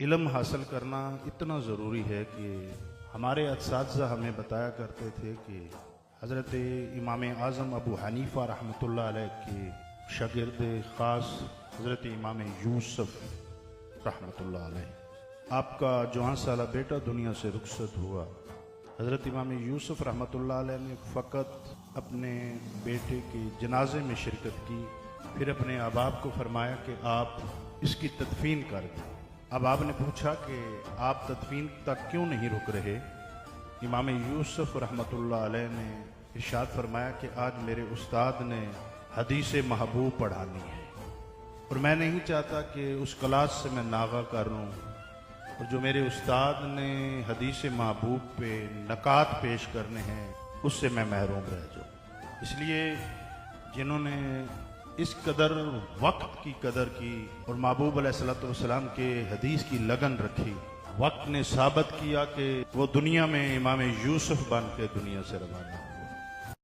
علم حاصل کرنا اتنا ضروری ہے کہ ہمارے اساتذہ ہمیں بتایا کرتے تھے کہ حضرت امام اعظم ابو حنیفہ رحمۃ اللہ علیہ کے شاگرد خاص حضرت امام یوسف رحمۃ اللہ علیہ، آپ کا 54 سالہ بیٹا دنیا سے رخصت ہوا۔ حضرت امام یوسف رحمۃ اللہ علیہ نے فقط اپنے بیٹے کے جنازے میں شرکت کی، پھر اپنے احباب کو فرمایا کہ آپ اس کی تدفین کر دیں۔ اب آپ نے پوچھا کہ آپ تدفین تک کیوں نہیں رک رہے؟ امام یوسف رحمۃ اللہ علیہ نے ارشاد فرمایا کہ آج میرے استاد نے حدیث محبوب پڑھانی ہے اور میں نہیں چاہتا کہ اس کلاس سے میں ناغہ کروں، اور جو میرے استاد نے حدیث محبوب پہ نکات پیش کرنے ہیں اس سے میں محروم رہ جاؤں۔ اس لیے جنہوں نے اس قدر وقت کی قدر کی اور محبوب علیہ الصلوۃ والسلام کے حدیث کی لگن رکھی، وقت نے ثابت کیا کہ وہ دنیا میں امام یوسف بن کے دنیا سے روانہ